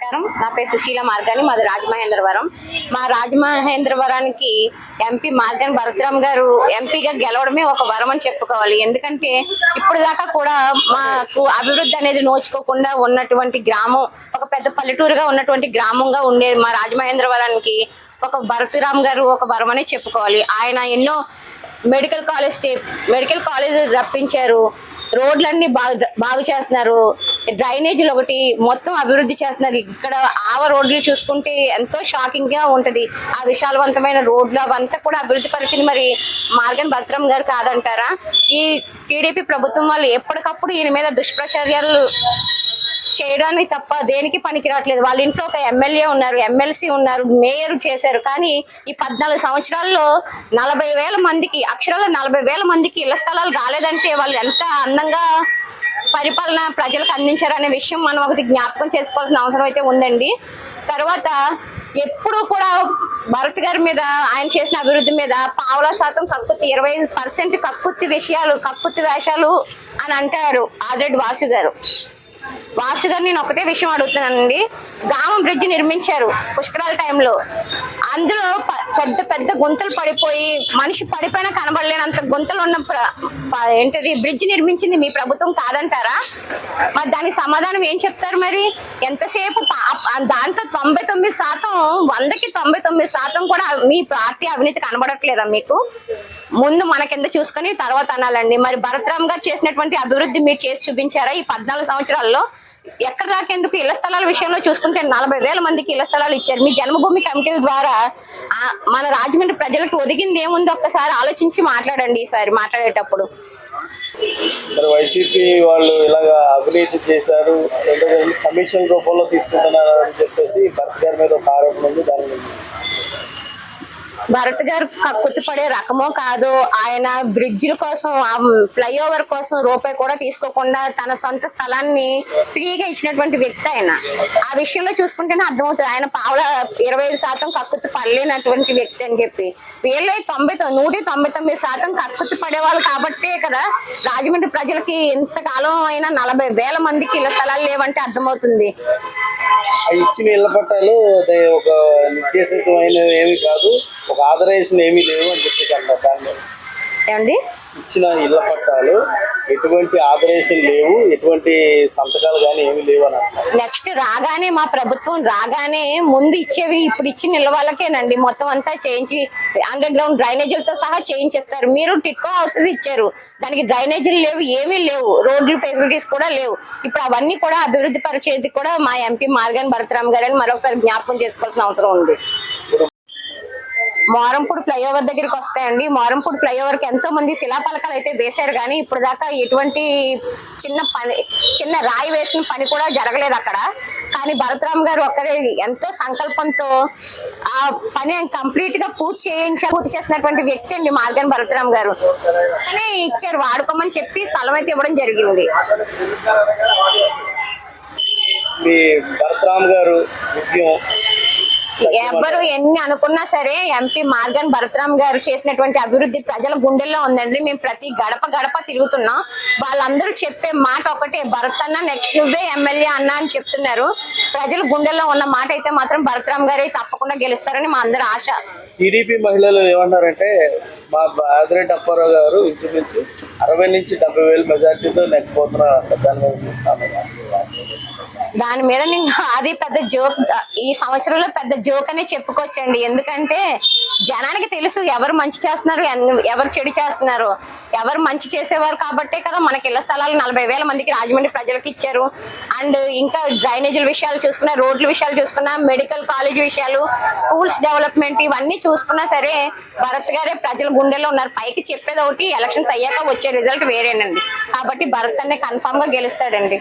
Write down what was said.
నమస్కారం. నా పేరు సుశీల మార్గాని, మాది రాజమహేంద్రవరం. మా రాజమహేంద్రవరానికి ఎంపీ మార్గాని భరతరామ్ గారు ఎంపీగా గెలవడమే ఒక వరం అని చెప్పుకోవాలి. ఎందుకంటే ఇప్పుడు దాకా కూడా మాకు అభివృద్ధి అనేది నోచుకోకుండా ఉన్నటువంటి గ్రామం, ఒక పెద్ద పల్లెటూరుగా ఉన్నటువంటి గ్రామంగా ఉండేది మా రాజమహేంద్రవరానికి ఒక భరతరామ్ గారు ఒక వరం అని చెప్పుకోవాలి. ఆయన ఎన్నో మెడికల్ కాలేజ్ రప్పించారు, రోడ్లన్నీ బాగు చేస్తున్నారు, డ్రైనేజీలు ఒకటి మొత్తం అభివృద్ధి చేస్తున్నారు. ఇక్కడ రోడ్లు చూసుకుంటే ఎంతో షాకింగ్ గా ఉంటది. ఆ విశాలవంతమైన రోడ్లు అవంతా కూడా అభివృద్ధి పరిచింది మరి మార్గాని భరతరామ్ గారు కాదంటారా? ఈ టీడీపీ ప్రభుత్వం వాళ్ళు ఎప్పటికప్పుడు ఈయన మీద దుష్ప్రచారాలు చేయడానికి తప్ప దేనికి పనికి రావట్లేదు. వాళ్ళ ఇంట్లో ఒక ఎమ్మెల్యే ఉన్నారు, ఎమ్మెల్సీ ఉన్నారు, మేయర్ చేశారు. కానీ ఈ 14 సంవత్సరాల్లో 40,000 మందికి అక్షరాల 40,000 మందికి ఇళ్ల స్థలాలు కాలేదంటే వాళ్ళు ఎంత అందంగా పరిపాలన ప్రజలకు అందించారనే విషయం మనం ఒకటి జ్ఞాపకం చేసుకోవాల్సిన అవసరం అయితే ఉందండి. తర్వాత ఎప్పుడు కూడా భరత్ గారి మీద ఆయన చేసిన అభివృద్ధి మీద 0.5% కక్కుర్తి, 25% కక్కుర్తి వేషాలు అని అంటారు ఆదిరెడ్డి వాసు గారు. నేను ఒకటే విషయం అడుగుతున్నానండి. గామం బ్రిడ్జ్ నిర్మించారు పుష్కరాల టైంలో, అందులో పెద్ద పెద్ద గుంతలు పడిపోయి మనిషి పడిపోయినా కనబడలేనంత గుంతలు ఉన్న ఏంటది బ్రిడ్జ్ నిర్మించింది మీ ప్రభుత్వం కాదంటారా? మరి దానికి సమాధానం ఏం చెప్తారు? మరి ఎంతసేపు దాంట్లో 99%, 100కి 99% కూడా మీ పార్టీ అవినీతి కనబడట్లేదా మీకు? ముందు మన కింద చూసుకుని తర్వాత అనాలండి. మరి భరతరామ్ గారు చేసినటువంటి అభివృద్ధి మీరు చేసి చూపించారా ఈ 14 సంవత్సరాల్లో? ఎక్కడ దాకెందుకు ఇళ్ల స్థలాల విషయంలో చూసుకుంటే 40,000 మందికి ఇళ్ల స్థలాలు ఇచ్చారు. మీ జన్మభూమి కమిటీల ద్వారా మన రాజమండ్రి ప్రజలకు ఒదిగింది ఏముందో ఒక్కసారి ఆలోచించి మాట్లాడండి ఈసారి మాట్లాడేటప్పుడు. వైసీపీ వాళ్ళు ఇలాగా అవినీతి చేశారు, కమిషన్ రూపంలో తీసుకుంటున్నారు అని చెప్పేసి భరత్ గారి మీద ఒక ఆరోపణ ఉంది. దాని భరత్ గారు కక్కుర్తి పడే రకమో కాదు. ఆయన బ్రిడ్జిల కోసం, ఫ్లైఓవర్ కోసం రూపాయి కూడా తీసుకోకుండా తన సొంత స్థలాన్ని ఫ్రీగా ఇచ్చినటువంటి వ్యక్తి ఆయన. ఆ విషయంలో చూసుకుంటేనే అర్థమవుతుంది ఆయన 25% కక్కుర్తి పడలేనటువంటి వ్యక్తి అని చెప్పి. వీళ్ళే 199% కక్కుర్తి పడేవాళ్ళు కాబట్టే కదా రాజమండ్రి ప్రజలకి ఎంతకాలం అయినా 40,000 మందికి ఇళ్ల స్థలాలు లేవంటే అర్థమవుతుంది. ఇచ్చిన ఇళ్ల పట్టాలు ఒక నిర్దేశితమైన ఏమి కాదు, ఒక ఆథరైజేషన్ ఏమీ లేవు అని చెప్పేసి అంటారు. దాన్ని ఏమండి, ఇచ్చిన ఇళ్ల పట్టాలు ఎటువంటి ఆథరైజేషన్ లేవు, ఎటువంటి సంతకాలు కానీ ఏమి లేవు అని అంటారు. నెక్స్ట్ రాగానే మా ప్రభుత్వం రాగానే ముందు ఇచ్చేవి ఇప్పుడు ఇచ్చిన ఇళ్ల వాళ్ళకేనండి మొత్తం అంతా చేయించి అండర్ గ్రౌండ్ డ్రైనేజీలతో సహా చేయించేస్తారు. మీరు టిట్కో హౌసెస్ ఇచ్చారు, దానికి డ్రైనేజీలు లేవు, ఏమీ లేవు, రోడ్లు ఫెసిలిటీస్ కూడా లేవు. ఇప్పుడు అవన్నీ కూడా అభివృద్ధి పరిచేది కూడా మా ఎంపీ మార్గాని భరతరామ్ గారని మరొకసారి జ్ఞాపకం చేసుకోవాల్సిన అవసరం ఉంది. మోరంపూడి ఫ్లైఓవర్ దగ్గరికి వస్తాయండి. మోరంపూడి ఫ్లైఓవర్ కి ఎంతో మంది శిలాపలకాలు అయితే వేశారు, కానీ ఇప్పుడు దాకా ఎటువంటి చిన్న రాయి వేసిన పని కూడా జరగలేదు అక్కడ. కానీ భరతరామ్ గారు ఒక్కరే ఎంతో సంకల్పంతో ఆ పని కంప్లీట్ గా పూర్తి చేసినటువంటి వ్యక్తి అండి మార్గాని భరతరామ్ గారు. కానీ ఇచ్చారు, వాడుకోమని చెప్పి స్థలం అయితే ఇవ్వడం జరిగింది. భరతరామ్ గారు విజయం ఎవరు ఎన్ని అనుకున్నా సరే ఎంపీ మార్గాని భరతరామ్ గారు చేసినటువంటి అభివృద్ధి ప్రజల గుండెల్లో ఉందండి. మేము ప్రతి గడప తిరుగుతున్నాం. వాళ్ళందరూ చెప్పే మాట ఒకటే, భరత్ అన్న నెక్స్ట్ నువ్వే ఎమ్మెల్యే అన్న అని చెప్తున్నారు. ప్రజల గుండెల్లో ఉన్న మాట అయితే మాత్రం భరతరామ్ గారే తప్పకుండా గెలుస్తారని మా అందరి ఆశ. టీడీపీ మహిళలు ఏమన్నారంటే మా ఆదిరెడ్డి అప్పారావు గారు ఇంచుమించు 60 నుంచి 70,000 మెజార్టీతో నెగ్గిపోతున్నారు. దాని మీద అది పెద్ద జోక్, ఈ సంవత్సరంలో పెద్ద జోక్ అనే చెప్పుకోవచ్చండి. ఎందుకంటే జనానికి తెలుసు ఎవరు మంచి చేస్తున్నారు, ఎవరు చెడు చేస్తున్నారు. ఎవరు మంచి చేసేవారు కాబట్టే కదా మనకి ఇళ్ల స్థలాలు 40,000 మందికి రాజమండ్రి ప్రజలకు ఇచ్చారు. అండ్ ఇంకా డ్రైనేజీల విషయాలు చూసుకున్నా, రోడ్ల విషయాలు చూసుకున్నా, మెడికల్ కాలేజ్ విషయాలు, స్కూల్స్ డెవలప్మెంట్ ఇవన్నీ చూసుకున్నా సరే భరత్ గారే ప్రజల గుండెల్లో ఉన్నారు. పైకి చెప్పేది ఒకటి, ఎలక్షన్స్ అయ్యాక వచ్చే రిజల్ట్ వేరేనండి. కాబట్టి భరత్ అనే కన్ఫామ్ గా గెలుస్తాడండి.